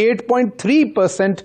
8.3%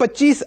25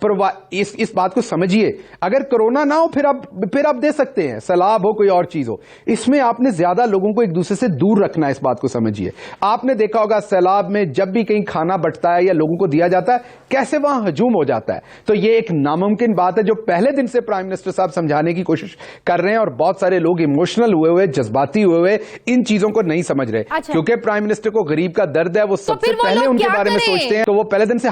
اس بات کو سمجھیے. اگر کورونا نہ ہو پھر آپ دے سکتے ہیں, سیلاب ہو کوئی اور چیز ہو. اس میں آپ نے زیادہ لوگوں کو ایک دوسرے سے دور رکھنا ہے, اس بات کو سمجھیے. آپ نے دیکھا ہوگا سیلاب میں جب بھی کہیں کھانا بٹتا ہے یا لوگوں کو دیا جاتا ہے کیسے وہاں ہجوم ہو جاتا ہے. تو یہ ایک ناممکن بات ہے جو پہلے دن سے پرائم منسٹر صاحب سمجھانے کی کوشش کر رہے ہیں, اور بہت سارے لوگ ایموشنل ہوئے جذباتی ہوئے ان چیزوں کو نہیں سمجھ رہے. کیونکہ پرائم منسٹر کو غریب کا درد ہے, وہ سب سے پہلے ان کے بارے میں سوچتے ہیں. تو وہ پہلے دن سے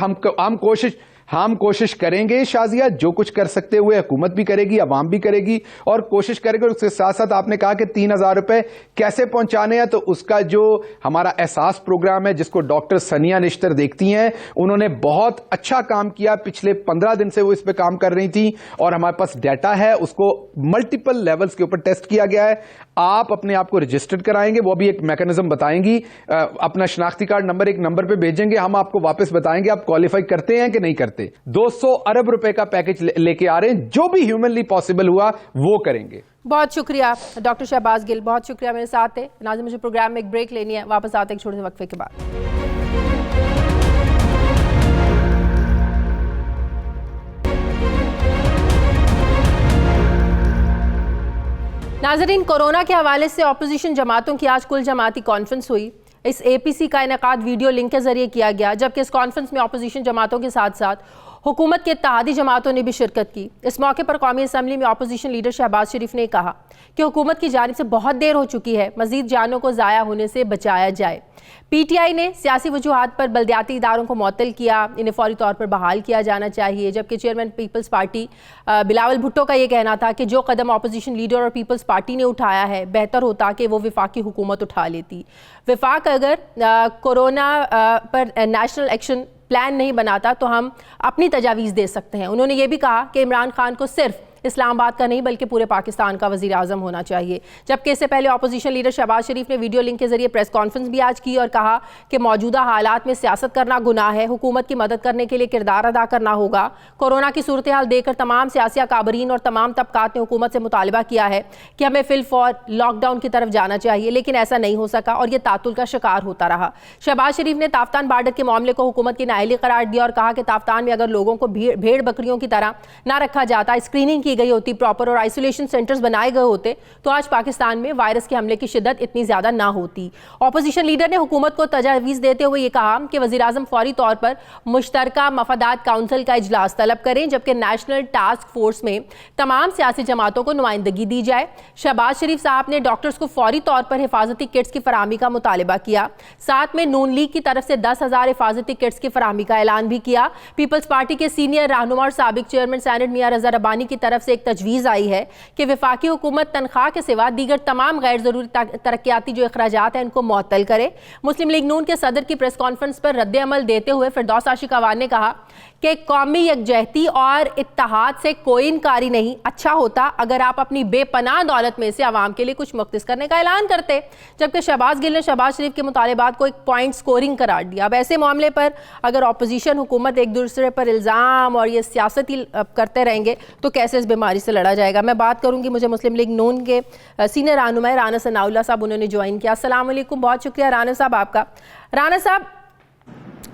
ہم کوشش کریں گے شازیہ, جو کچھ کر سکتے ہوئے حکومت بھی کرے گی, عوام بھی کرے گی, اور کوشش کرے گی. اس کے ساتھ ساتھ آپ نے کہا کہ 3,000 روپے کیسے پہنچانے ہیں, تو اس کا جو ہمارا احساس پروگرام ہے جس کو ڈاکٹر ثانیہ نشتر دیکھتی ہیں, انہوں نے بہت اچھا کام کیا. پچھلے 15 دن سے وہ اس پہ کام کر رہی تھی, اور ہمارے پاس ڈیٹا ہے, اس کو ملٹیپل لیولز کے اوپر ٹیسٹ کیا گیا ہے. آپ اپنے آپ کو رجسٹرڈ کرائیں گے, وہ بھی ایک میکانزم بتائیں گی, اپنا شناختی کارڈ نمبر ایک نمبر پہ بھیجیں گے, ہم آپ کو واپس بتائیں گے آپ کوالیفائی کرتے ہیں کہ نہیں کرتے. 200 ارب روپے کا پیکج لے کے آ رہے ہیں, جو بھی ہیومنلی پاسبل ہوا وہ کریں گے. بہت شکریہ ڈاکٹر شہباز گل, بہت شکریہ میرے ساتھ تھے. ناظرین مجھے پروگرام میں ایک بریک لینی ہے, واپس آتے ہیں ایک چھوٹے سے وقفے کے بعد. ناظرین, کورونا کے حوالے سے اپوزیشن جماعتوں کی آج کل جماعتی کانفرنس ہوئی. اس اے پی سی کا انعقاد ویڈیو لنک کے ذریعے کیا گیا, جبکہ اس کانفرنس میں اپوزیشن جماعتوں کے ساتھ ساتھ حکومت کے اتحادی جماعتوں نے بھی شرکت کی. اس موقع پر قومی اسمبلی میں اپوزیشن لیڈر شہباز شریف نے کہا کہ حکومت کی جانب سے بہت دیر ہو چکی ہے, مزید جانوں کو ضائع ہونے سے بچایا جائے. پی ٹی آئی نے سیاسی وجوہات پر بلدیاتی اداروں کو معطل کیا, انہیں فوری طور پر بحال کیا جانا چاہیے, جبکہ chairman Peoples Party Bilawal Bhutto کا یہ کہنا تھا کہ جو قدم اپوزیشن لیڈر اور پیپلز پارٹی نے اٹھایا ہے بہتر ہوتا کہ وہ وفاقی حکومت اٹھا لیتی. وفاق اگر کورونا پر نیشنل ایکشن پلان نہیں بناتا تو ہم اپنی تجاویز دے سکتے ہیں. انہوں نے یہ بھی کہا کہ عمران خان کو صرف اسلام آباد کا نہیں بلکہ پورے پاکستان کا وزیر اعظم ہونا چاہیے. جبکہ اس سے پہلے اپوزیشن لیڈر شہباز شریف نے ویڈیو لنک کے ذریعے پریس کانفرنس بھی آج کی اور کہا کہ موجودہ حالات میں سیاست کرنا گناہ ہے, حکومت کی مدد کرنے کے لیے کردار ادا کرنا ہوگا. کورونا کی صورتحال دیکھ کر تمام سیاسی اکابرین اور تمام طبقات نے حکومت سے مطالبہ کیا ہے کہ ہمیں فی الفور لاک ڈاؤن کی طرف جانا چاہیے, لیکن ایسا نہیں ہو سکا اور یہ تعطل کا شکار ہوتا رہا. شہباز شریف نے تافتان بارڈر کے معاملے کو حکومت کی نااہلی قرار دیا اور کہا کہ تافتان میں اگر لوگوں کو بھیڑ بکریوں کی طرح نہ رکھا جاتا, اسکریننگ کی گئی ہوتی پراپر اور آئسولیشن سینٹرز بنائے گئے ہوتے, تو آج پاکستان میں وائرس کے حملے کی شدت اتنی زیادہ نہ ہوتی. اپوزیشن لیڈر نے حکومت کو تجاویز دیتے ہوئے یہ کہا کہ وزیر اعظم فوری طور پر مشترکہ مفادات کونسل کا اجلاس طلب کریں, جبکہ نیشنل ٹاسک فورس میں تمام سیاسی جماعتوں کو نمائندگی دی جائے. شہباز شریف صاحب نے ڈاکٹرز کو فوری طور پر حفاظتی کٹس کی فراہمی کا مطالبہ کیا. ساتھ میں نون لیگ کی طرف سے 10,000 حفاظتی کٹس کی فراہمی کا اعلان بھی کیا. پیپلز پارٹی کے سینئر رہنما اور سابق چیئرمین سینٹ میاں رضا ربانی کی طرف سے ایک تجویز آئی ہے کہ وفاقی حکومت تنخواہ کے سوا دیگر تمام غیر ضروری ترقیاتی جو اخراجات ہیں ان کو معطل کرے. مسلم لیگ نون کے صدر کی پریس کانفرنس پر رد عمل دیتے ہوئے فردوس عاشق اوان نے کہا کہ قومی یکجہتی اور اتحاد سے کوئی انکاری نہیں, اچھا ہوتا اگر آپ اپنی بے پناہ دولت میں سے عوام کے لیے کچھ مختص کرنے کا اعلان کرتے. جبکہ شہباز گل نے شہباز شریف کے مطالبات کو ایک پوائنٹ سکورنگ قرار دیا. اب ایسے معاملے پر اگر اپوزیشن حکومت ایک دوسرے پر الزام اور یہ سیاستی کرتے رہیں گے تو کیسے اس بیماری سے لڑا جائے گا. میں بات کروں گی, مجھے مسلم لیگ نون کے سینئر رہنما رانا ثناء اللہ صاحب انہوں نے جوائن کیا. السلام علیکم, بہت شکریہ رانا صاحب آپ کا. رانا صاحب,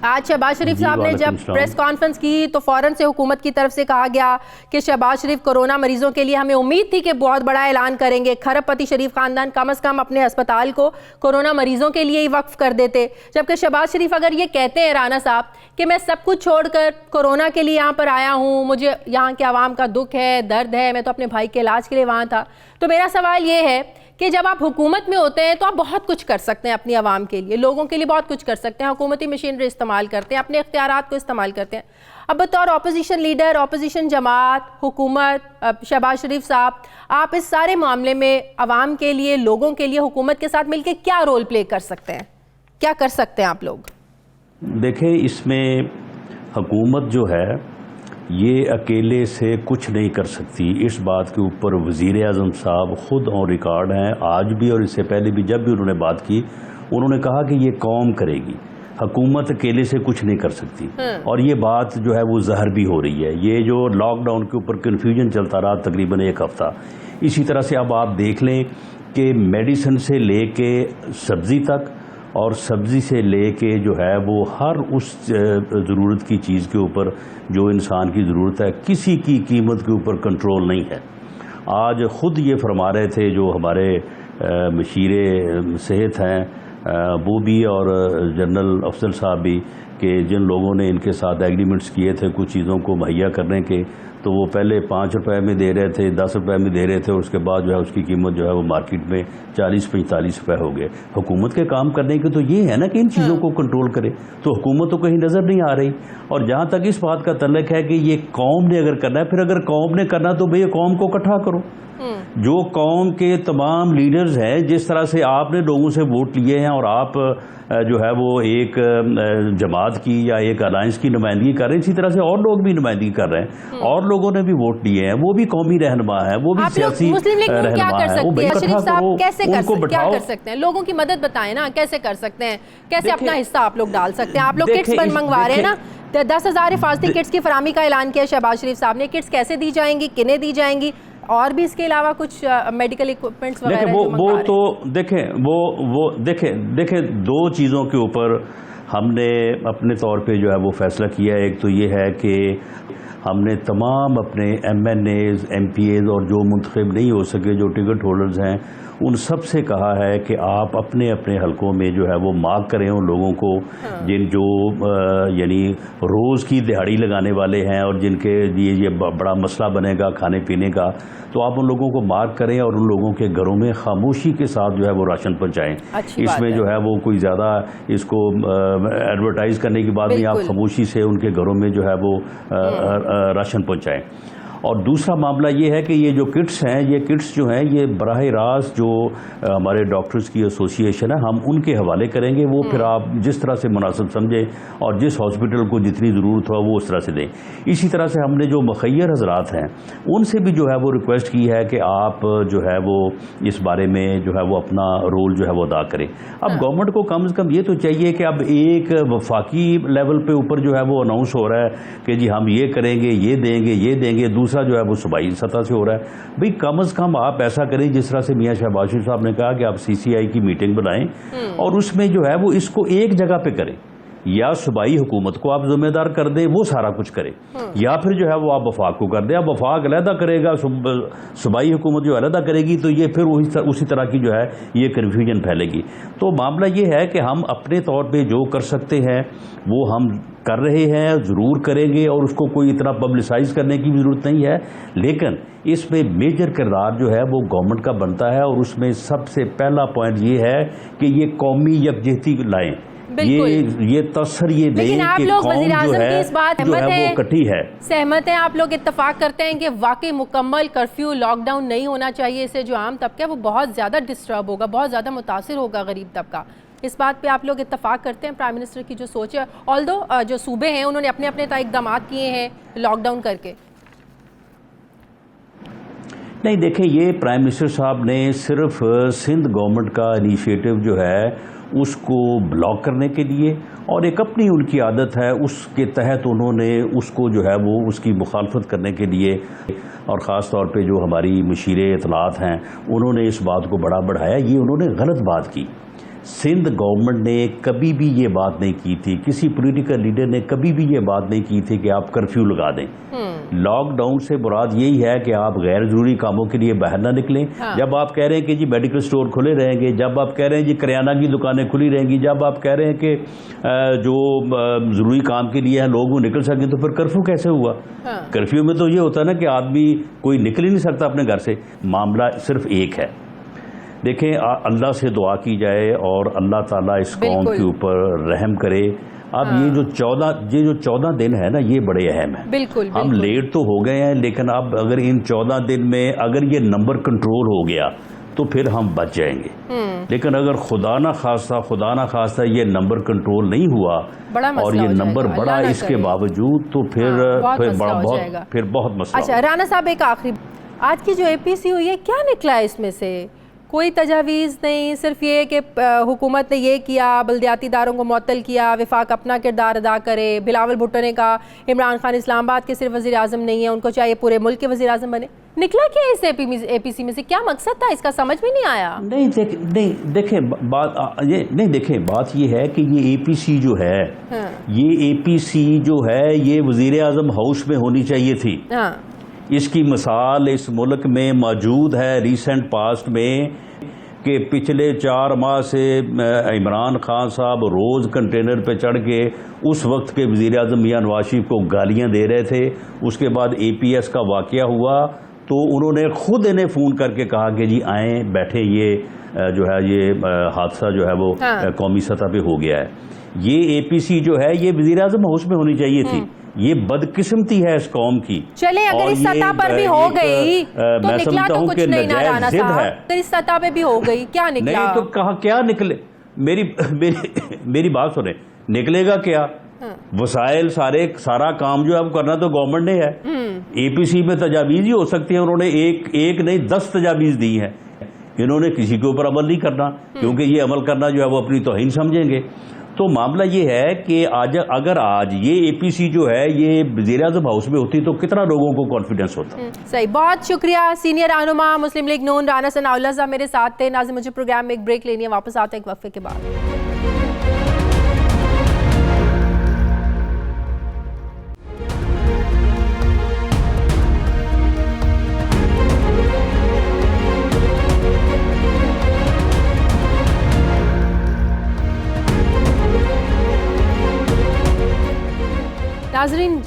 آج شہباز شریف صاحب نے جب پریس کانفرنس کی تو فوراً سے حکومت کی طرف سے کہا گیا کہ شہباز شریف کورونا مریضوں کے لیے ہمیں امید تھی کہ بہت بڑا اعلان کریں گے, کھرب پتی شریف خاندان کم از کم اپنے ہسپتال کو کورونا مریضوں کے لیے ہی وقف کر دیتے. جبکہ شہباز شریف اگر یہ کہتے ہیں رانا صاحب کہ میں سب کچھ چھوڑ کر کورونا کے لیے یہاں پر آیا ہوں, مجھے یہاں کے عوام کا دکھ ہے, درد ہے, میں تو اپنے بھائی کے علاج کے لیے وہاں تھا, تو میرا سوال یہ ہے کہ جب آپ حکومت میں ہوتے ہیں تو آپ بہت کچھ کر سکتے ہیں اپنی عوام کے لیے, لوگوں کے لیے بہت کچھ کر سکتے ہیں, حکومتی مشینری استعمال کرتے ہیں, اپنے اختیارات کو استعمال کرتے ہیں. اب بطور اپوزیشن لیڈر, اپوزیشن جماعت, حکومت, شہباز شریف صاحب, آپ اس سارے معاملے میں عوام کے لیے, لوگوں کے لیے حکومت کے ساتھ مل کے کیا رول پلے کر سکتے ہیں, کیا کر سکتے ہیں آپ لوگ؟ دیکھیں, اس میں حکومت جو ہے یہ اکیلے سے کچھ نہیں کر سکتی. اس بات کے اوپر وزیر اعظم صاحب خود آن ریکارڈ ہیں, آج بھی اور اس سے پہلے بھی جب بھی انہوں نے بات کی انہوں نے کہا کہ یہ قوم کرے گی, حکومت اکیلے سے کچھ نہیں کر سکتی. اور یہ بات جو ہے وہ زہر بھی ہو رہی ہے. یہ جو لاک ڈاؤن کے اوپر کنفیوژن چلتا رہا تقریباً ایک ہفتہ, اسی طرح سے اب آپ دیکھ لیں کہ میڈیسن سے لے کے سبزی تک اور سبزی سے لے کے جو ہے وہ ہر اس ضرورت کی چیز کے اوپر جو انسان کی ضرورت ہے کسی کی قیمت کے اوپر کنٹرول نہیں ہے. آج خود یہ فرما رہے تھے جو ہمارے مشیر صحت ہیں وہ بھی اور جنرل افضل صاحب بھی کہ جن لوگوں نے ان کے ساتھ ایگریمنٹس کیے تھے کچھ چیزوں کو مہیا کرنے کے تو وہ پہلے 5 روپے میں دے رہے تھے 10 روپے میں دے رہے تھے اور اس کے بعد جو ہے اس کی قیمت جو ہے وہ مارکیٹ میں 40-45 روپے ہو گئے. حکومت کے کام کرنے کے تو یہ ہے نا کہ ان چیزوں کو کنٹرول کرے, تو حکومت تو کہیں نظر نہیں آ رہی. اور جہاں تک اس بات کا تعلق ہے کہ یہ قوم نے اگر کرنا ہے, پھر اگر قوم نے کرنا تو بھئی قوم کو اکٹھا کرو. جو قوم کے تمام لیڈرز ہیں, جس طرح سے آپ نے لوگوں سے ووٹ لیے ہیں اور آپ جو ہے وہ ایک جماعت کی یا ایک الائنس کی نمائندگی کر رہے ہیں, اسی طرح سے اور لوگ بھی نمائندگی کر رہے ہیں, اور لوگوں نے بھی ووٹ لیے ہیں, وہ بھی قومی رہنما ہیں, وہ بھی سیاسی رہنما ہیں. وہ بھائی اکٹھا کرو, ان کو بٹھاؤ. کیا کر سکتے ہیں, لوگوں کی مدد بتائیں نا, کیسے کر سکتے ہیں, کیسے اپنا حصہ آپ لوگ ڈال سکتے ہیں. آپ لوگ کٹس منگوا رہے ہیں نا, 10,000 حفاظتی کٹس کی فراہمی کا اعلان کیا شہباز شریف صاحب نے. کٹس کیسے دی جائیں گی, کنہیں دی جائیں گی, اور بھی اس کے علاوہ کچھ میڈیکل ایکوپمنٹس وغیرہ جو منگوا رہے ہیں؟ تو دیکھیں 2 چیزوں کے اوپر ہم نے اپنے طور پہ جو ہے وہ فیصلہ کیا. ایک تو یہ ہے کہ ہم نے تمام اپنے MNAs, MPAs اور جو منتخب نہیں ہو سکے, جو ٹکٹ ہولڈرز ہیں, ان سب سے کہا ہے کہ آپ اپنے اپنے حلقوں میں جو ہے وہ مارک کریں ان لوگوں کو جن جو یعنی روز کی دہاڑی لگانے والے ہیں اور جن کے لیے یہ بڑا مسئلہ بنے گا کھانے پینے کا, تو آپ ان لوگوں کو مارک کریں اور ان لوگوں کے گھروں میں خاموشی کے ساتھ جو ہے وہ راشن پہنچائیں. اس میں جو ہے وہ کوئی زیادہ اس کو ایڈورٹائز کرنے کی بات نہیں, آپ خاموشی سے ان کے گھروں میں جو ہے وہ راشن پہنچائیں. اور دوسرا معاملہ یہ ہے کہ یہ جو کٹس ہیں, یہ کٹس جو ہیں یہ براہ راست جو ہمارے ڈاکٹرز کی ایسوسی ایشن ہے ہم ان کے حوالے کریں گے. وہ پھر آپ جس طرح سے مناسب سمجھیں اور جس ہاسپٹل کو جتنی ضرورت ہو وہ اس طرح سے دیں. اسی طرح سے ہم نے جو مخیر حضرات ہیں ان سے بھی جو ہے وہ ریکویسٹ کی ہے کہ آپ جو ہے وہ اس بارے میں جو ہے وہ اپنا رول جو ہے وہ ادا کریں. اب گورنمنٹ کو کم از کم یہ تو چاہیے کہ اب ایک وفاقی لیول پہ اوپر جو ہے وہ اناؤنس ہو رہا ہے کہ جی ہم یہ کریں گے, یہ دیں گے, یہ دیں گے, دوسرا جو ہے وہ صوبائی سطح سے ہو رہا ہے. بھئی کم از کم آپ ایسا کریں جس طرح سے میاں شہباز شریف صاحب نے کہا کہ آپ CCI کی میٹنگ بنائیں اور اس میں جو ہے وہ اس کو ایک جگہ پہ کریں, یا صوبائی حکومت کو آپ ذمہ دار کر دیں وہ سارا کچھ کرے, یا پھر جو ہے وہ آپ وفاق کو کر دیں. اب وفاق علیحدہ کرے گا, صوبائی حکومت جو علیحدہ کرے گی, تو یہ پھر اسی طرح کی جو ہے یہ کنفیوژن پھیلے گی. تو معاملہ یہ ہے کہ ہم اپنے طور پہ جو کر سکتے ہیں وہ ہم کر رہے ہیں, ضرور کریں گے, اور اس کو کوئی اتنا پبلسائز کرنے کی بھی ضرورت نہیں ہے. لیکن اس میں میجر کردار جو ہے وہ گورنمنٹ کا بنتا ہے, اور اس میں سب سے پہلا پوائنٹ یہ ہے کہ یہ قومی یکجہتی لائیں, یہ تاثر یہ دیں کہ قوم جو ہے وہ کٹھی ہے. سہمت ہیں آپ لوگ, اتفاق کرتے ہیں کہ واقعی مکمل کرفیو لاک ڈاؤن نہیں ہونا چاہیے, اسے جو عام طبقہ ہے وہ بہت زیادہ ڈسٹرب ہوگا, بہت زیادہ متاثر ہوگا غریب طبقہ. اس بات پہ آپ لوگ اتفاق کرتے ہیں پرائم منسٹر کی جو سوچ ہے, آلدو جو صوبے ہیں انہوں نے اپنے اپنے اقدامات کیے ہیں لاک ڈاؤن کر کے؟ نہیں دیکھیں, یہ پرائم منسٹر صاحب نے صرف سندھ گورنمنٹ کا انیشیٹو جو ہے اس کو بلاک کرنے کے لیے, اور ایک اپنی ان کی عادت ہے اس کے تحت انہوں نے اس کو جو ہے وہ اس کی مخالفت کرنے کے لیے, اور خاص طور پہ جو ہماری مشیر اطلاعات ہیں انہوں نے اس بات کو بڑا بڑھایا. یہ انہوں نے غلط بات کی. سندھ گورنمنٹ نے کبھی بھی یہ بات نہیں کی تھی, کسی پولیٹیکل لیڈر نے کبھی بھی یہ بات نہیں کی تھی کہ آپ کرفیو لگا دیں. لاک ڈاؤن سے مراد یہی ہے کہ آپ غیر ضروری کاموں کے لیے باہر نہ نکلیں. جب آپ کہہ رہے ہیں کہ جی میڈیکل سٹور کھلے رہیں گے, جب آپ کہہ رہے ہیں جی کریانہ کی دکانیں کھلی رہیں گی, جب آپ کہہ رہے ہیں کہ جو ضروری کام کے لیے ہیں لوگ وہ نکل سکیں, تو پھر کرفیو کیسے ہوا؟ کرفیو میں تو یہ ہوتا ہے نا کہ آدمی کوئی نکل ہی نہیں سکتا اپنے گھر سے. معاملہ صرف ایک ہے. دیکھیں, اللہ سے دعا کی جائے اور اللہ تعالیٰ اس قوم کے اوپر رحم کرے. اب یہ جو 14 دن ہے نا یہ بڑے اہم ہیں. ہم لیٹ تو ہو گئے ہیں, لیکن اب اگر ان 14 دن میں اگر یہ نمبر کنٹرول ہو گیا تو پھر ہم بچ جائیں گے. لیکن اگر خدا نہ خواستہ یہ نمبر کنٹرول نہیں ہوا اور یہ نمبر بڑا اس کے باوجود, تو پھر بہت مسئلہ. اچھا رانا صاحب, ایک آخری, آج کی جو APC ہوئی ہے کیا نکلا اس میں سے؟ کوئی تجاویز نہیں, صرف یہ کہ حکومت نے یہ کیا, بلدیاتی اداروں کو معطل کیا, وفاق اپنا کردار ادا کرے. بلاول بھٹو نے کہا عمران خان اسلام آباد کے صرف وزیر اعظم نہیں ہیں, ان کو چاہیے پورے ملک کے وزیر اعظم بنے. نکلا کیا اس اے پی سی میں سے؟ کیا مقصد تھا اس کا؟ سمجھ میں نہیں آیا. دیکھیں بات یہ ہے کہ یہ اے پی سی جو ہے یہ اے پی سی جو ہے یہ وزیر اعظم ہاؤس میں ہونی چاہیے تھی. اس کی مثال اس ملک میں موجود ہے ریسنٹ پاسٹ میں کہ پچھلے 4 ماہ سے عمران خان صاحب روز کنٹینر پہ چڑھ کے اس وقت کے وزیر اعظم میاں نواز شریف کو گالیاں دے رہے تھے. اس کے بعد اے پی ایس کا واقعہ ہوا تو انہوں نے خود انہیں فون کر کے کہا کہ جی آئیں بیٹھیں، یہ جو ہے یہ حادثہ جو ہے وہ قومی سطح پہ ہو گیا ہے. یہ اے پی سی جو ہے یہ وزیر اعظم ہاؤس میں ہونی چاہیے تھی. یہ بدقسمتی ہے اس قوم کی. چلے اگر اس سطح پر بھی ہو گئی تو نکلا تو کچھ نہیں نا رانا صاحب. اگر اس سطح پہ بھی ہو گئی کیا نکلا؟ نہیں تو کہا کیا نکلے؟ میری بات سنیں، نکلے گا کیا؟ وسائل سارا کام جو ہے وہ کرنا تو گورنمنٹ نے ہے. اے پی سی میں تجاویز ہی ہو سکتی ہیں. انہوں نے ایک نہیں 10 تجاویز دی ہیں. انہوں نے کسی کے اوپر عمل نہیں کرنا کیونکہ یہ عمل کرنا جو ہے وہ اپنی توہین سمجھیں گے. تو معاملہ یہ ہے کہ اگر آج یہ اے پی سی جو ہے یہ وزیر اعظم ہاؤس میں ہوتی تو کتنا لوگوں کو کانفیڈنس ہوتا. صحیح. بہت شکریہ سینئر رہنما مسلم لیگ نون رانا ثناء اللہ صاحب میرے ساتھ تھے. ناظرین مجھے پروگرام میں ایک بریک لینی ہے، واپس آتے ہیں ایک وقفے کے بعد. ناظرین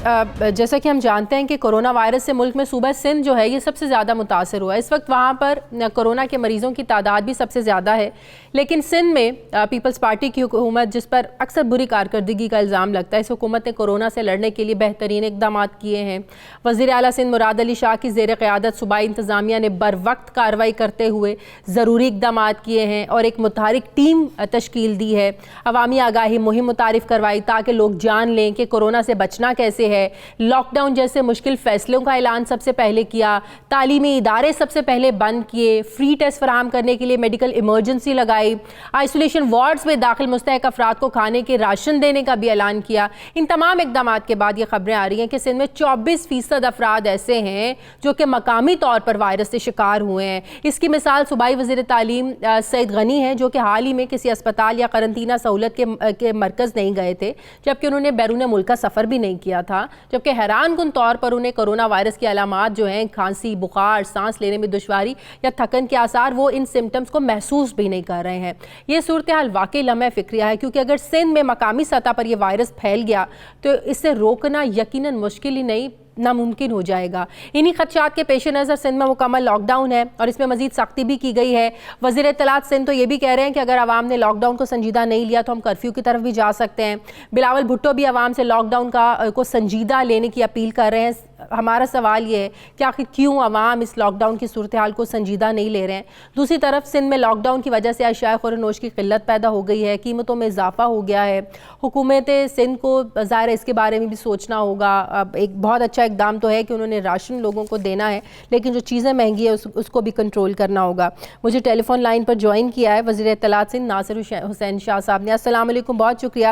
جیسا کہ ہم جانتے ہیں کہ کرونا وائرس سے ملک میں صوبہ سندھ جو ہے یہ سب سے زیادہ متاثر ہوا ہے. اس وقت وہاں پر کرونا کے مریضوں کی تعداد بھی سب سے زیادہ ہے، لیکن سندھ میں پیپلز پارٹی کی حکومت جس پر اکثر بری کارکردگی کا الزام لگتا ہے، اس حکومت نے کورونا سے لڑنے کے لیے بہترین اقدامات کیے ہیں. وزیر اعلیٰ سندھ مراد علی شاہ کی زیر قیادت صوبائی انتظامیہ نے بر وقت کارروائی کرتے ہوئے ضروری اقدامات کیے ہیں اور ایک متحرک ٹیم تشکیل دی ہے. عوامی آگاہی مہم متعارف کروائی تاکہ لوگ جان لیں کہ کورونا سے بچنا کیسے ہے. لاک ڈاؤن جیسے مشکل فیصلوں کا اعلان سب سے پہلے کیا. تعلیمی ادارے سب سے پہلے بند کیے. فری ٹیسٹ فراہم کرنے کے لیے میڈیکل ایمرجنسی لگائی. آئسولیشن وارڈز میں داخل مستحق افراد کو کھانے کے راشن دینے کا بھی اعلان کیا. ان تمام اقدامات کے بعد یہ خبریں آ رہی ہیں کہ سندھ میں 24% افراد ایسے ہیں جو کہ مقامی طور پر وائرس سے شکار ہوئے ہیں. اس کی مثال صوبائی وزیر تعلیم سعید غنی ہے جو کہ حال ہی میں کسی اسپتال یا قرنطینہ سہولت کے مرکز نہیں گئے تھے، جبکہ انہوں نے بیرون ملک کا سفر بھی نہیں کیا تھا، جبکہ حیران کن طور پر انہیں کرونا وائرس کی علامات جو ہیں کھانسی، بخار، سانس لینے میں دشواری یا تھکن کے آثار وہ ان سمٹمز کو محسوس بھی نہیں کر رہے ہیں. یہ صورتحال واقعی لمحہ فکریہ ہے کیونکہ اگر سندھ میں مقامی سطح پر یہ وائرس پھیل گیا تو اس سے روکنا یقیناً مشکل ہی نہیں ناممکن ہو جائے گا. انہی خدشات کے پیش نظر سندھ میں مکمل لاک ڈاؤن ہے اور اس میں مزید سختی بھی کی گئی ہے. وزیر اطلاعات سندھ تو یہ بھی کہہ رہے ہیں کہ اگر عوام نے لاک ڈاؤن کو سنجیدہ نہیں لیا تو ہم کرفیو کی طرف بھی جا سکتے ہیں. بلاول بھٹو بھی عوام سے لاک ڈاؤن کو سنجیدہ لینے کی اپیل کر رہے ہیں. ہمارا سوال یہ ہے کہ آخر کیوں عوام اس لاک ڈاؤن کی صورتحال کو سنجیدہ نہیں لے رہے ہیں؟ دوسری طرف سندھ میں لاک ڈاؤن کی وجہ سے اشیاء خورنوش کی قلت پیدا ہو گئی ہے، قیمتوں میں اضافہ ہو گیا ہے. حکومت سندھ کو ظاہر اس کے بارے میں بھی سوچنا ہوگا. ایک بہت اچھا اقدام تو ہے کہ انہوں نے راشن لوگوں کو دینا ہے، لیکن جو چیزیں مہنگی ہیں اس کو بھی کنٹرول کرنا ہوگا. مجھے ٹیلی فون لائن پر جوائن کیا ہے وزیر اطلاعات سندھ ناصر حسین شاہ صاحب نے. السلام علیکم، بہت شکریہ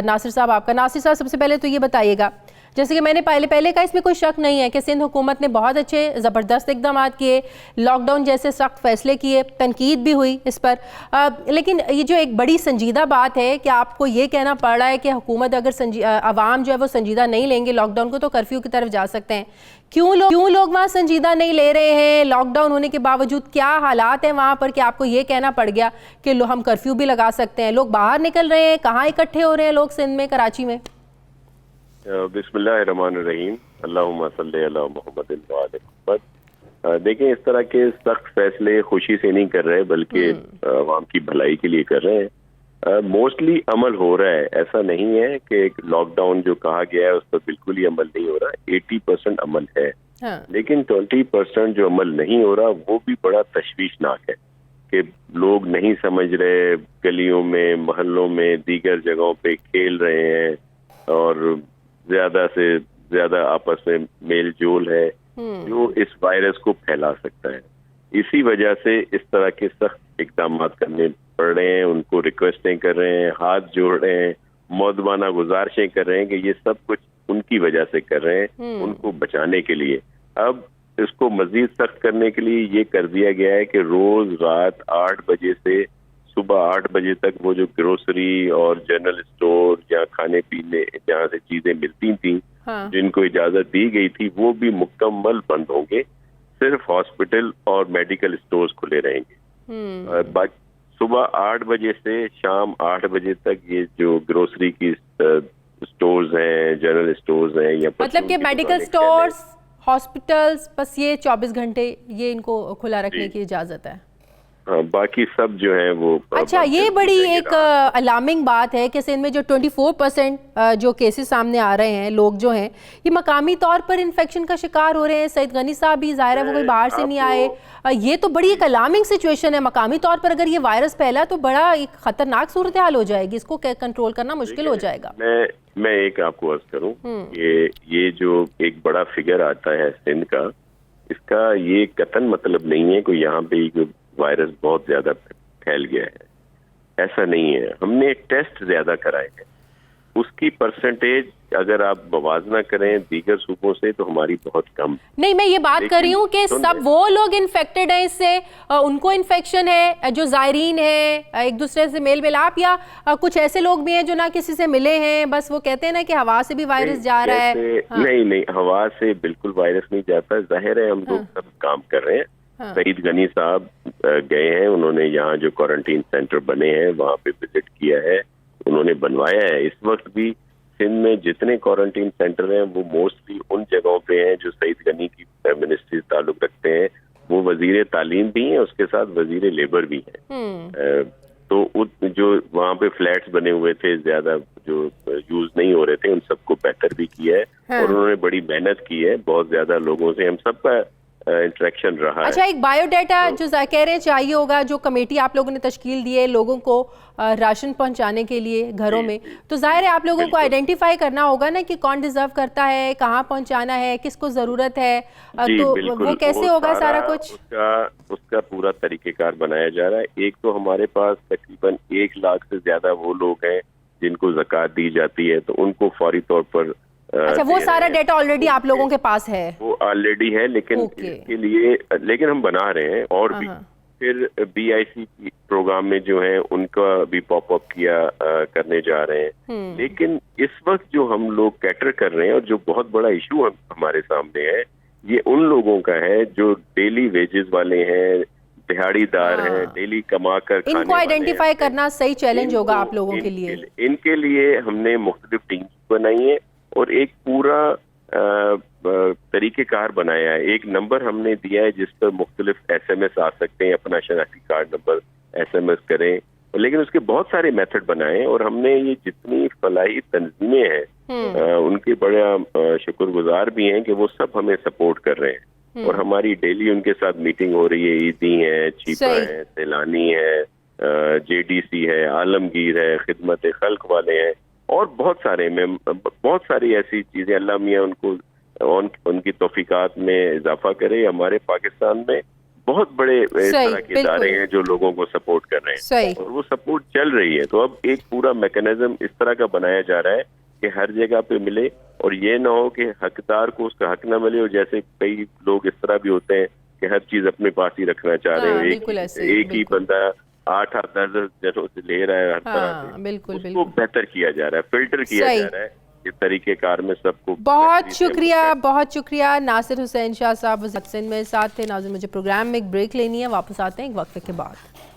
ناصر صاحب آپ کا. ناصر صاحب سب سے پہلے تو یہ بتائیے گا، جیسے کہ میں نے پہلے کا اس میں کوئی شک نہیں ہے کہ سندھ حکومت نے بہت اچھے زبردست اقدامات کیے، لاک ڈاؤن جیسے سخت فیصلے کیے، تنقید بھی ہوئی اس پر، لیکن یہ جو ایک بڑی سنجیدہ بات ہے کہ آپ کو یہ کہنا پڑ رہا ہے کہ حکومت اگر عوام جو ہے وہ سنجیدہ نہیں لیں گے لاک ڈاؤن کو تو کرفیو کی طرف جا سکتے ہیں. کیوں لوگ وہاں سنجیدہ نہیں لے رہے ہیں؟ لاک ڈاؤن ہونے کے باوجود کیا حالات ہیں وہاں پر کہ آپ کو یہ کہنا پڑ گیا کہ ہم کرفیو بھی لگا سکتے ہیں؟ لوگ باہر نکل رہے ہیں، کہاں اکٹھے ہو رہے ہیں لوگ سندھ میں، کراچی میں؟ بسم اللہ الرحمن الرحیم، اللہم صلی علی محمد وعلی محمد. دیکھیں اس طرح کے سخت فیصلے خوشی سے نہیں کر رہے بلکہ عوام کی بھلائی کے لیے کر رہے ہیں. موسٹلی عمل ہو رہا ہے، ایسا نہیں ہے کہ لاک ڈاؤن جو کہا گیا ہے اس پر بالکل ہی عمل نہیں ہو رہا. 80% عمل ہے، لیکن 20% جو عمل نہیں ہو رہا وہ بھی بڑا تشویشناک ہے کہ لوگ نہیں سمجھ رہے، گلیوں میں، محلوں میں، دیگر جگہوں پہ کھیل رہے ہیں اور زیادہ سے زیادہ آپس میں میل جول ہے جو اس وائرس کو پھیلا سکتا ہے. اسی وجہ سے اس طرح کے سخت اقدامات کرنے پڑ رہے ہیں. ان کو ریکویسٹیں کر رہے ہیں، ہاتھ جوڑ رہے ہیں، مؤدبانہ گزارشیں کر رہے ہیں کہ یہ سب کچھ ان کی وجہ سے کر رہے ہیں، ان کو بچانے کے لیے. اب اس کو مزید سخت کرنے کے لیے یہ کر دیا گیا ہے کہ روز رات 8 بجے سے صبح 8 بجے تک وہ جو گروسری اور جنرل اسٹور یا کھانے پینے جہاں سے چیزیں ملتی تھیں جن کو اجازت دی گئی تھی وہ بھی مکمل بند ہوں گے. صرف ہاسپٹل اور میڈیکل اسٹورز کھلے رہیں گے. صبح 8 بجے سے شام 8 بجے تک یہ جو گروسری کی اسٹورز ہیں، جنرل اسٹورز ہیں، یا مطلب کہ میڈیکل اسٹورز، ہاسپٹلز، بس یہ 24 گھنٹے یہ ان کو کھلا رکھنے کی اجازت ہے. باقی سب جو ہیں وہ اچھا، یہ بڑی ایک الارمنگ بات ہے کہ سندھ میں جو 24% جو کیسز سامنے آ رہے ہیں، لوگ جو ہیں یہ مقامی طور پر انفیکشن کا شکار ہو رہے ہیں. سعید غنی صاحب بھی ظاہر ہے وہ کوئی باہر سے نہیں آئے. یہ تو بڑی ایک الارمنگ سچویشن ہے. مقامی طور پر اگر یہ وائرس پھیلا تو بڑا ایک خطرناک صورتحال ہو جائے گی، اس کو کنٹرول کرنا مشکل ہو جائے گا. میں ایک آپ کو عرض کروں کہ یہ جو ایک بڑا فگر آتا ہے سندھ کا، اس کا یہ قطعاً مطلب نہیں ہے کہ یہاں پہ وائرس بہت زیادہ پھیل گیا ہے. ایسا نہیں ہے. ہم نے ٹیسٹ زیادہ کرائے ہیں، اس کی پرسنٹیج اگر آپ موازنہ کریں دیگر صوبوں سے تو ہماری بہت کم. نہیں، میں یہ بات کر رہی ہوں کہ سب وہ لوگ انفیکٹڈ ہیں اس سے، ان کو انفیکشن ہے جو زائرین ہیں، ایک دوسرے سے میل ملاپ، یا کچھ ایسے لوگ بھی ہیں جو نہ کسی سے ملے ہیں، بس وہ کہتے ہیں نا کہ ہوا سے بھی وائرس جا رہا ہے. نہیں، ہوا سے بالکل وائرس نہیں جاتا. ظاہر ہے ہم لوگ سب کام کر رہے ہیں. سعید غنی صاحب گئے ہیں، انہوں نے یہاں جو کوارنٹین سینٹر بنے ہیں وہاں پہ وزٹ کیا ہے، انہوں نے بنوایا ہے. اس وقت بھی سندھ میں جتنے کوارنٹین سینٹر ہیں وہ موسٹلی ان جگہوں پہ ہیں جو سعید غنی کی منسٹری تعلق رکھتے ہیں. وہ وزیر تعلیم بھی ہیں، اس کے ساتھ وزیر لیبر بھی ہیں. تو جو وہاں پہ فلیٹس بنے ہوئے تھے زیادہ جو یوز نہیں ہو رہے تھے، ان سب کو بہتر بھی کیا ہے اور انہوں نے بڑی محنت کی ہے. بہت زیادہ لوگوں سے ہم سب کا انٹریکشن رہا ہے. اچھا، ایک بایو ڈیٹا جو کہہ رہے ہیں چاہیے ہوگا، جو کمیٹی آپ لوگوں نے تشکیل دی ہے لوگوں کو راشن پہنچانے کے لیے گھروں میں، تو ظاہر ہے آپ لوگوں کو آئیڈینٹیفائی کرنا ہوگا نا کہ کون ڈیزرو کرتا ہے، کہاں پہنچانا ہے، کس کو ضرورت ہے. تو وہ کیسے ہوگا سارا کچھ؟ اس کا پورا طریقہ کار بنایا جا رہا ہے. ایک تو ہمارے پاس تقریباً 1 لاکھ سے زیادہ وہ لوگ ہیں جن کو زکوٰۃ دی جاتی ہے، تو ان کو فوری طور پر اچھا، وہ سارا ڈیٹا آلریڈی آپ لوگوں کے پاس ہے؟ وہ آلریڈی ہے، لیکن اس کے لیے ہم بنا رہے ہیں اور بھی. پھر BIC پروگرام میں جو ہیں ان کا بھی پاپ اپ کیا کرنے جا رہے ہیں. لیکن اس وقت جو ہم لوگ کیٹر کر رہے ہیں اور جو بہت بڑا ایشو ہمارے سامنے ہے، یہ ان لوگوں کا ہے جو ڈیلی ویجز والے ہیں، دہاڑی دار ہیں، ڈیلی کما کر کھانے والے ہیں. ان کو آئیڈینٹیفائی کرنا صحیح چیلنج ہوگا آپ لوگوں کے لیے. ان کے لیے ہم نے مختلف ٹیمز بنائی ہیں اور ایک پورا طریقہ کار بنایا ہے. ایک نمبر ہم نے دیا ہے جس پر مختلف SMS آ سکتے ہیں، اپنا شناختی کارڈ نمبر SMS کریں. لیکن اس کے بہت سارے میتھڈ بنائے ہیں اور ہم نے یہ جتنی فلاحی تنظیمیں ہیں ان کے بڑا شکر گزار بھی ہیں کہ وہ سب ہمیں سپورٹ کر رہے ہیں اور ہماری ڈیلی ان کے ساتھ میٹنگ ہو رہی ہے. عیدی ہیں، چیپا ہیں، سیلانی ہے، JDC ہے، عالمگیر ہے، خدمت خلق والے ہیں اور بہت ساری ایسی چیزیں. اللہ میاں ان کی توفیقات میں اضافہ کرے. ہمارے پاکستان میں بہت بڑے اس طرح کے ادارے ہیں جو لوگوں کو سپورٹ کر رہے ہیں اور وہ سپورٹ چل رہی ہے. تو اب ایک پورا میکانزم اس طرح کا بنایا جا رہا ہے کہ ہر جگہ پہ ملے اور یہ نہ ہو کہ حقدار کو اس کا حق نہ ملے. اور جیسے کئی لوگ اس طرح بھی ہوتے ہیں کہ ہر چیز اپنے پاس ہی رکھنا چاہ رہے ہیں، ایک ہی بندہ 8-10 جنوں سے لے رہا ہے. ہر طرح سے اس کو بہتر کیا جا رہا ہے، فلٹر کیا جا رہا ہے. اس طریقے کار میں سب کو بہت شکریہ. ناصر حسین شاہ صاحب وزیر سندھ میں ساتھ تھے. ناظرین، مجھے پروگرام میں ایک بریک لینی ہے، واپس آتے ہیں ایک وقفے کے بعد.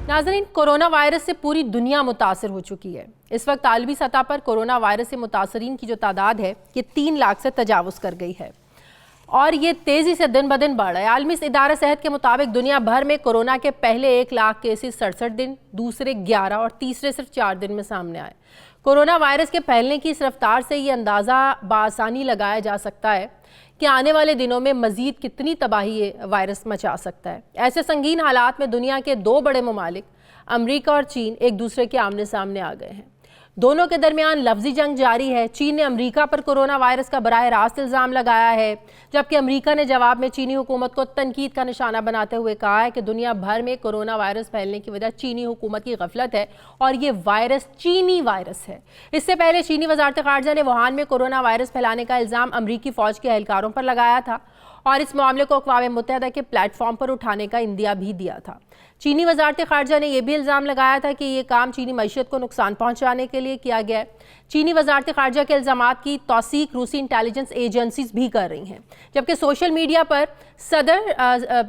ناظرین، کورونا وائرس سے پوری دنیا متاثر ہو چکی ہے. اس وقت عالمی سطح پر کورونا وائرس سے متاثرین کی جو تعداد ہے یہ 3 لاکھ سے تجاوز کر گئی ہے اور یہ تیزی سے دن بدن بڑھ رہا ہے. عالمی ادارہ صحت کے مطابق دنیا بھر میں کورونا کے پہلے 1 لاکھ کیسز 67 دن، دوسرے 11 اور تیسرے صرف 4 دن میں سامنے آئے. کورونا وائرس کے پھیلنے کی اس رفتار سے یہ اندازہ بآسانی لگایا جا سکتا ہے کہ آنے والے دنوں میں مزید کتنی تباہی یہ وائرس مچا سکتا ہے. ایسے سنگین حالات میں دنیا کے 2 بڑے ممالک امریکہ اور چین ایک دوسرے کے آمنے سامنے آ گئے ہیں. دونوں کے درمیان لفظی جنگ جاری ہے۔ چین نے امریکہ پر کورونا وائرس کا براہ راست الزام لگایا ہے، جبکہ امریکہ نے جواب میں چینی حکومت کو تنقید کا نشانہ بناتے ہوئے کہا ہے کہ دنیا بھر میں کورونا وائرس پھیلنے کی وجہ چینی حکومت کی غفلت ہے اور یہ وائرس چینی وائرس ہے۔ اس سے پہلے چینی وزارت خارجہ نے ووہان میں کورونا وائرس پھیلانے کا الزام امریکی فوج کے اہلکاروں پر لگایا تھا اور اس معاملے کو اقوام متحدہ کے پلیٹ فارم پر اٹھانے کا اندیہ بھی دیا تھا۔ چینی وزارت خارجہ نے یہ بھی الزام لگایا تھا کہ یہ کام چینی معیشت کو نقصان پہنچانے کے لیے کیا گیا ہے۔ چینی وزارت خارجہ کے الزامات کی توثیق روسی انٹیلیجنس ایجنسیز بھی کر رہی ہیں، جبکہ سوشل میڈیا پر صدر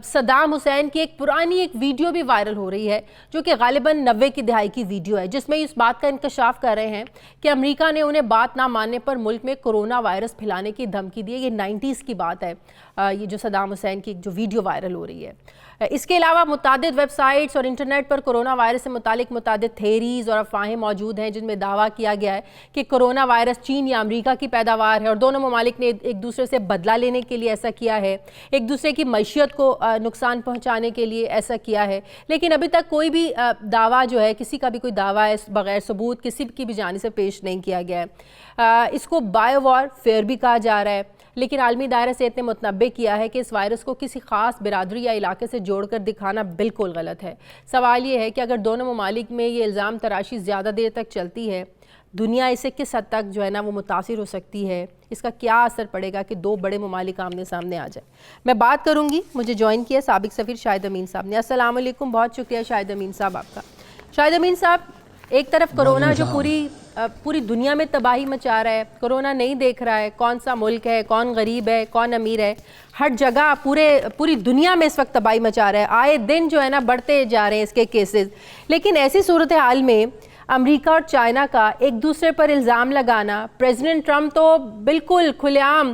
صدام حسین کی ایک پرانی ویڈیو بھی وائرل ہو رہی ہے، جو کہ غالباً 90 کی دہائی کی ویڈیو ہے، جس میں اس بات کا انکشاف کر رہے ہیں کہ امریکہ نے انہیں بات نہ ماننے پر ملک میں کورونا وائرس پھیلانے کی دھمکی دی ہے۔ یہ 90s کی بات ہے، یہ جو صدام حسین کی جو ویڈیو وائرل ہو رہی ہے۔ اس کے علاوہ متعدد ویب سائٹس اور انٹرنیٹ پر کورونا وائرس سے متعلق متعدد تھیریز اور افواہیں موجود ہیں، جن میں دعویٰ کیا گیا ہے کہ کورونا وائرس چین یا امریکہ کی پیداوار ہے اور دونوں ممالک نے ایک دوسرے سے بدلہ لینے کے لیے ایسا کیا ہے، ایک دوسرے کی معیشت کو نقصان پہنچانے کے لیے ایسا کیا ہے۔ لیکن ابھی تک کوئی بھی دعویٰ جو ہے، کسی کا بھی کوئی دعویٰ ہے بغیر ثبوت کسی کی بھی جانب سے پیش نہیں کیا گیا ہے۔ اس کو بایو وار فیئر بھی کہا جا رہا ہے، لیکن عالمی دائرہ صحت نے متنبع کیا ہے کہ اس وائرس کو کسی خاص برادری یا علاقے سے جوڑ کر دکھانا بالکل غلط ہے۔ سوال یہ ہے کہ اگر دونوں ممالک میں یہ الزام تراشی زیادہ دیر تک چلتی ہے، دنیا اسے کس حد تک جو ہے نا وہ متاثر ہو سکتی ہے، اس کا کیا اثر پڑے گا کہ دو بڑے ممالک آمنے سامنے آ جائیں۔ میں بات کروں گی، مجھے جوائن کیا سابق سفیر شاہد امین صاحب نے۔ السلام علیکم، بہت شکریہ شاہد امین صاحب آپ کا۔ شاہد امین صاحب، ایک طرف کورونا جو پوری دنیا میں تباہی مچا رہا ہے، کورونا نہیں دیکھ رہا ہے کون سا ملک ہے، کون غریب ہے، کون امیر ہے، ہر جگہ پوری دنیا میں اس وقت تباہی مچا رہا ہے، آئے دن جو ہے نا بڑھتے جا رہے ہیں اس کے کیسز۔ لیکن ایسی صورتحال میں امریکہ اور چائنا کا ایک دوسرے پر الزام لگانا، پریزیڈنٹ ٹرمپ تو بالکل کھلے عام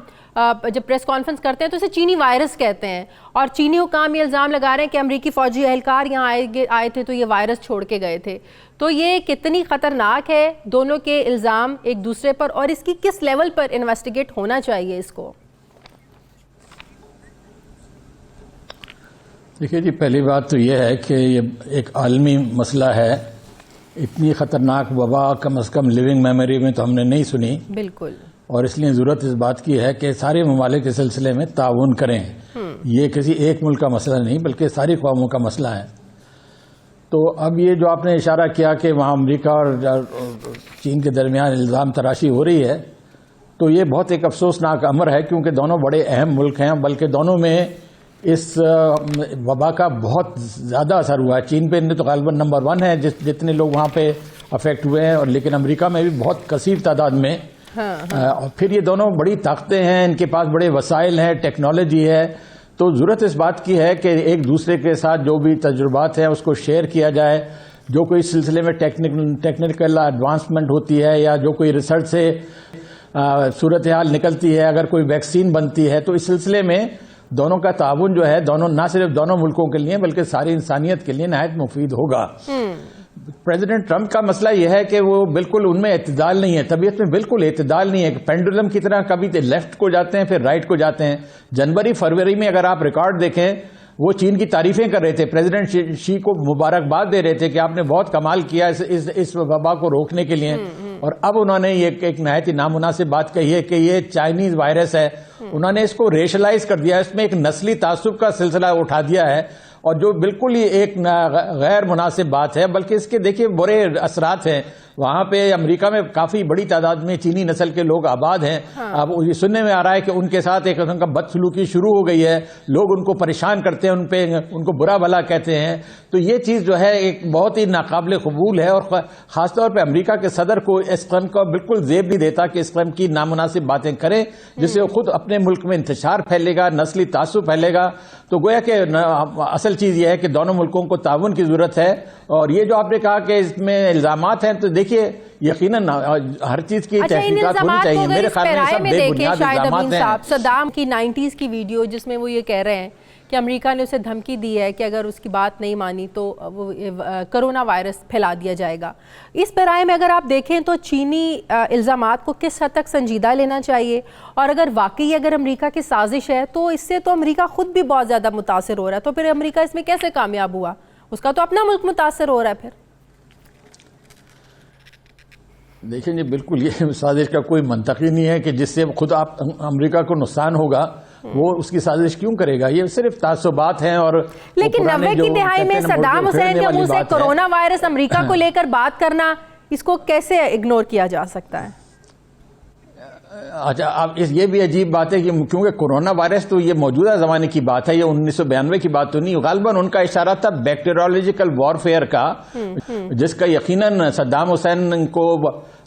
جب پریس کانفرنس کرتے ہیں تو اسے چینی وائرس کہتے ہیں، اور چینی حکام یہ الزام لگا رہے ہیں کہ امریکی فوجی اہلکار یہاں آئے تھے تو یہ وائرس چھوڑ کے گئے تھے۔ تو یہ کتنی خطرناک ہے دونوں کے الزام ایک دوسرے پر، اور اس کی کس لیول پر انویسٹیگیٹ ہونا چاہیے اس کو؟ دیکھیے جی، پہلی بات تو یہ ہے کہ یہ ایک عالمی مسئلہ ہے۔ اتنی خطرناک وبا کم از کم لیونگ میموری میں تو ہم نے نہیں سنی، بالکل، اور اس لیے ضرورت اس بات کی ہے کہ سارے ممالک اس سلسلے میں تعاون کریں۔ یہ کسی ایک ملک کا مسئلہ نہیں بلکہ ساری قوموں کا مسئلہ ہے۔ تو اب یہ جو آپ نے اشارہ کیا کہ وہاں امریکہ اور چین کے درمیان الزام تراشی ہو رہی ہے، تو یہ بہت ایک افسوسناک امر ہے، کیونکہ دونوں بڑے اہم ملک ہیں، بلکہ دونوں میں اس وبا کا بہت زیادہ اثر ہوا ہے۔ چین پہ تو غالباً نمبر 1 ہے جتنے لوگ وہاں پہ افیکٹ ہوئے ہیں، اور لیکن امریکہ میں بھی بہت کثیر تعداد میں۔ اور پھر یہ دونوں بڑی طاقتیں ہیں، ان کے پاس بڑے وسائل ہیں، ٹیکنالوجی ہے، تو ضرورت اس بات کی ہے کہ ایک دوسرے کے ساتھ جو بھی تجربات ہیں اس کو شیئر کیا جائے۔ جو کوئی سلسلے میں ٹیکنیکل ایڈوانسمنٹ ہوتی ہے یا جو کوئی ریسرچ سے صورتحال نکلتی ہے، اگر کوئی ویکسین بنتی ہے، تو اس سلسلے میں دونوں کا تعاون جو ہے نہ صرف دونوں ملکوں کے لیے بلکہ ساری انسانیت کے لیے نہایت مفید ہوگا۔ پریزیڈنٹ ٹرمپ کا مسئلہ یہ ہے کہ وہ بالکل ان میں اعتدال نہیں ہے، طبیعت میں بالکل اعتدال نہیں ہے، پینڈولم کی طرح کبھی لیفٹ کو جاتے ہیں پھر رائٹ کو جاتے ہیں۔ جنوری فروری میں اگر آپ ریکارڈ دیکھیں، وہ چین کی تعریفیں کر رہے تھے، پریزیڈنٹ شی کو مبارکباد دے رہے تھے کہ آپ نے بہت کمال کیا اس وبا کو روکنے کے لیے، اور اب انہوں نے یہ ایک نہایت ہی نامناسب بات کہی ہے کہ یہ چائنیز وائرس ہے۔ انہوں نے اس کو ریشلائز کر دیا، اس میں ایک نسلی تعصب کا سلسلہ اٹھا دیا ہے، اور جو بالکل ہی ایک غیر مناسب بات ہے، بلکہ اس کے دیکھیے برے اثرات ہیں۔ وہاں پہ امریکہ میں کافی بڑی تعداد میں چینی نسل کے لوگ آباد ہیں۔ اب یہ سننے میں آ رہا ہے کہ ان کے ساتھ ایک قسم کا بدسلوکی شروع ہو گئی ہے، لوگ ان کو پریشان کرتے ہیں، ان کو برا بھلا کہتے ہیں۔ تو یہ چیز جو ہے ایک بہت ہی ناقابل قبول ہے، اور خاص طور پہ امریکہ کے صدر کو اس قسم کا بالکل زیب نہیں دیتا کہ اس قسم کی نامناسب باتیں کریں، جس سے وہ خود اپنے ملک میں انتشار پھیلے گا، نسلی تعصب پھیلے گا۔ تو گویا کہ اصل چیز یہ ہے کہ دونوں ملکوں کو تعاون کی ضرورت ہے۔ اور یہ جو آپ نے کہا کہ اس میں الزامات ہیں، تو دیکھیے یقیناً ہر چیز کی تحقیقات ہونی چاہیے۔ میرے خیال میں سب بے بنیاد الزامات ہیں۔ صدام کی 90s کی ویڈیو جس میں وہ یہ کہہ رہے ہیں کہ امریکہ نے اسے دھمکی دی ہے کہ اگر اس کی بات نہیں مانی تو وہ کرونا وائرس پھیلا دیا جائے گا۔ اس پیرائے میں اگر آپ دیکھیں تو چینی الزامات کو کس حد تک سنجیدہ لینا چاہیے، اور اگر امریکہ کی سازش ہے تو اس سے تو امریکہ خود بھی بہت زیادہ متاثر ہو رہا ہے، تو پھر امریکہ اس میں کیسے کامیاب ہوا؟ اس کا تو اپنا ملک متاثر ہو رہا ہے پھر۔ دیکھیں جی بالکل یہ سازش کا کوئی منطق ہی نہیں ہے کہ جس سے خود آپ امریکہ کو نقصان ہوگا وہ اس کی سازش کیوں کرے گا. یہ صرف تعصبات ہیں. اور لیکن 90 کی دہائی میں صدام حسین کے منہ سے کورونا وائرس امریکہ کو لے کر بات کرنا، اس کو کیسے اگنور کیا جا سکتا ہے؟ اچھا اب یہ بھی عجیب بات ہے کہ کیونکہ کورونا وائرس تو یہ موجودہ زمانے کی بات ہے، یہ 1992 کی بات تو نہیں. غالباً ان کا اشارہ تھا بیکٹیریولوجیکل وارفیئر کا، جس کا یقیناً صدام حسین کو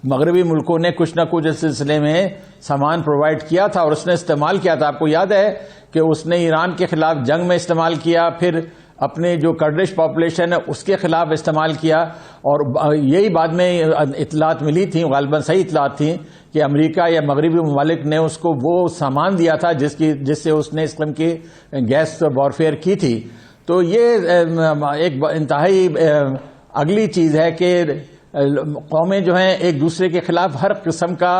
مغربی ملکوں نے کچھ نہ کچھ اس سلسلے میں سامان پرووائڈ کیا تھا اور اس نے استعمال کیا تھا. آپ کو یاد ہے کہ اس نے ایران کے خلاف جنگ میں استعمال کیا، پھر اپنے جو کرڈش پاپولیشن ہے اس کے خلاف استعمال کیا. اور یہی بعد میں اطلاعات ملی تھیں، غالباً صحیح اطلاعات تھیں، کہ امریکہ یا مغربی ممالک نے اس کو وہ سامان دیا تھا جس سے اس نے اس قسم کی گیس وارفیئر کی تھی. تو یہ ایک انتہائی اگلی چیز ہے کہ قومیں جو ہیں ایک دوسرے کے خلاف ہر قسم کا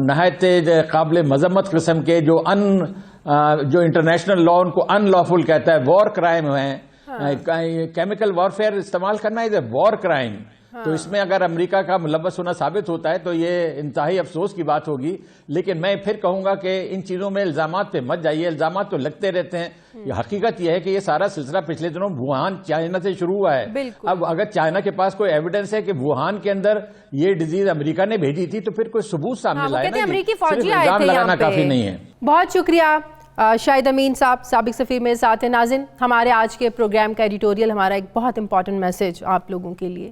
نہایت قابل مذمت قسم کے جو انٹرنیشنل لا ان کو ان لافل کہتا ہے، وار کرائم ہیں. کیمیکل وارفیئر استعمال کرنا ہے وار کرائم. تو اس میں اگر امریکہ کا ملوث ہونا ثابت ہوتا ہے تو یہ انتہائی افسوس کی بات ہوگی. لیکن میں پھر کہوں گا کہ ان چیزوں میں الزامات پہ مت جائیے، الزامات تو لگتے رہتے ہیں. حقیقت یہ ہے کہ یہ سارا سلسلہ پچھلے دنوں ووہان چائنا سے شروع ہوا ہے. اب اگر چائنا کے پاس کوئی ایویڈنس ہے کہ ووہان کے اندر یہ ڈیزیز امریکہ نے بھیجی تھی تو پھر کوئی ثبوت سامنے لائے نا. امریکی صرف فوجی آئے الزام تھے لگانا یہاں کافی پہ. نہیں ہے. بہت شکریہ شاہد امین صاحب، سابق سفیر میرے ساتھ ہیں. ناظرین، ہمارے آج کے پروگرام کا ایڈیٹوریل ہمارا ایک بہت امپورٹنٹ میسج آپ لوگوں کے لیے.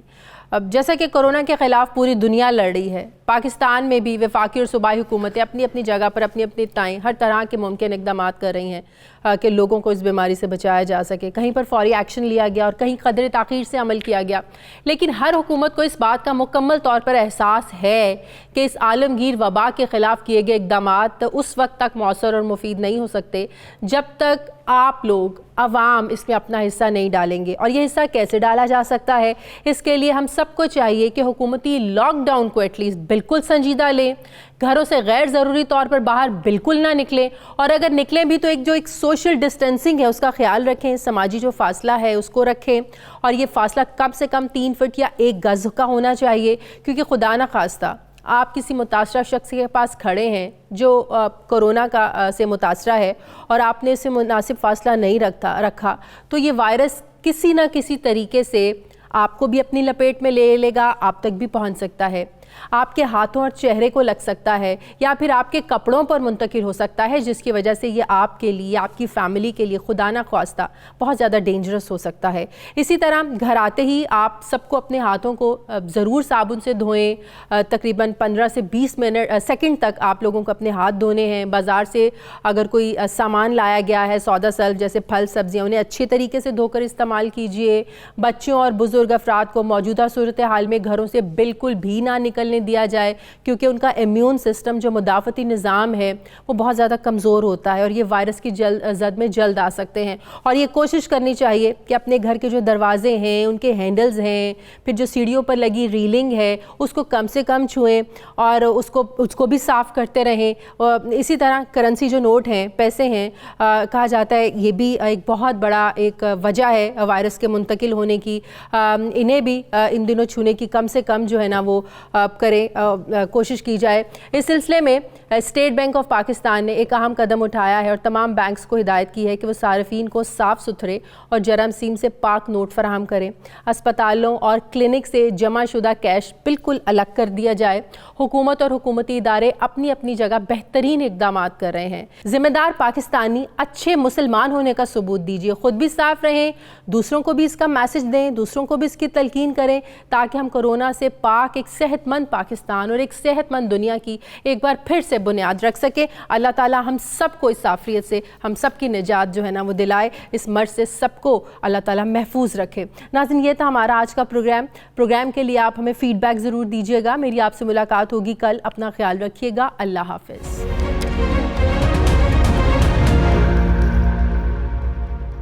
اب جیسا کہ کورونا کے خلاف پوری دنیا لڑ رہی ہے، پاکستان میں بھی وفاقی اور صوبائی حکومتیں اپنی اپنی جگہ پر اپنی اپنی تائیں ہر طرح کے ممکن اقدامات کر رہی ہیں کہ لوگوں کو اس بیماری سے بچایا جا سکے. کہیں پر فوری ایکشن لیا گیا اور کہیں قدر تاخیر سے عمل کیا گیا. لیکن ہر حکومت کو اس بات کا مکمل طور پر احساس ہے کہ اس عالمگیر وبا کے خلاف کیے گئے اقدامات اس وقت تک مؤثر اور مفید نہیں ہو سکتے جب تک آپ لوگ عوام اس میں اپنا حصہ نہیں ڈالیں گے. اور یہ حصہ کیسے ڈالا جا سکتا ہے؟ اس کے لیے ہم سب کو چاہیے کہ حکومتی لاک ڈاؤن کو ایٹ لیسٹ بالکل سنجیدہ لیں، گھروں سے غیر ضروری طور پر باہر بالکل نہ نکلیں، اور اگر نکلیں بھی تو ایک سوشل ڈسٹینسنگ ہے اس کا خیال رکھیں، سماجی جو فاصلہ ہے اس کو رکھیں، اور یہ فاصلہ کم سے کم 3 فٹ یا 1 گز کا ہونا چاہیے. کیونکہ خدا نہ خواستہ آپ کسی متاثرہ شخص کے پاس کھڑے ہیں جو کورونا سے متاثرہ ہے اور آپ نے اسے مناسب فاصلہ نہیں رکھا تو یہ وائرس کسی نہ کسی طریقے سے آپ کو بھی اپنی لپیٹ میں لے لے گا، آپ تک بھی پہنچ سکتا ہے، آپ کے ہاتھوں اور چہرے کو لگ سکتا ہے، یا پھر آپ کے کپڑوں پر منتقل ہو سکتا ہے، جس کی وجہ سے یہ آپ کے لیے، آپ کی فیملی کے لیے خدا نہ خواستہ بہت زیادہ ڈینجرس ہو سکتا ہے. اسی طرح گھر آتے ہی آپ سب کو اپنے ہاتھوں کو ضرور صابن سے دھوئیں. تقریباً 15 سے 20 سیکنڈ تک آپ لوگوں کو اپنے ہاتھ دھونے ہیں. بازار سے اگر کوئی سامان لایا گیا ہے سودا سلف جیسے پھل سبزیاں، انہیں اچھے طریقے سے دھو کر استعمال کیجئے. بچوں اور بزرگ افراد کو موجودہ صورتحال میں گھروں سے بالکل بھی نہ نکلنے دیا جائے، کیونکہ ان کا امیون سسٹم جو مدافعتی نظام ہے وہ بہت زیادہ کمزور ہوتا ہے اور یہ وائرس کی زد میں جلد آ سکتے ہیں. اور یہ کوشش کرنی چاہیے کہ اپنے گھر کے جو دروازے ہیں، ان کے ہینڈلز ہیں، پھر جو سیڑھیوں پر لگی ریلنگ ہے اس کو کم سے کم چھوئیں اور اس کو بھی صاف کرتے رہیں. اسی طرح کرنسی جو نوٹ ہیں، پیسے ہیں، کہا جاتا ہے یہ بھی ایک بہت بڑا ایک وجہ ہے وائرس کے منتقل ہونے کی. انہیں بھی ان دنوں چھونے کی کم سے کم جو ہے نا وہ کریں، کوشش کی جائے. اس سلسلے میں اسٹیٹ بینک آف پاکستان نے ایک اہم قدم اٹھایا ہے اور تمام بینکس کو ہدایت کی ہے کہ وہ صارفین کو صاف ستھرے اور جراثیم سے پاک نوٹ فراہم کریں. اسپتالوں اور کلینک سے جمع شدہ کیش بالکل الگ کر دیا جائے. حکومت اور حکومتی ادارے اپنی اپنی جگہ بہترین اقدامات کر رہے ہیں. ذمہ دار پاکستانی اچھے مسلمان ہونے کا ثبوت دیجیے، خود بھی صاف رہیں، دوسروں کو بھی اس کا میسج دیں، دوسروں کو بھی اس کی تلقین کریں، تاکہ ہم کورونا سے پاک ایک صحت مند پاکستان اور ایک صحت مند دنیا کی ایک بار پھر سے بنیاد رکھ سکے. اللہ تعالیٰ ہم سب کو اس آفریت سے، ہم سب کی نجات جو ہے نا وہ دلائے، اس مرض سے سب کو اللہ تعالیٰ محفوظ رکھے. ناظرین، یہ تھا ہمارا آج کا پروگرام کے لیے آپ ہمیں فیڈ بیک ضرور دیجیے گا. میری آپ سے ملاقات ہوگی کل. اپنا خیال رکھیے گا. اللہ حافظ.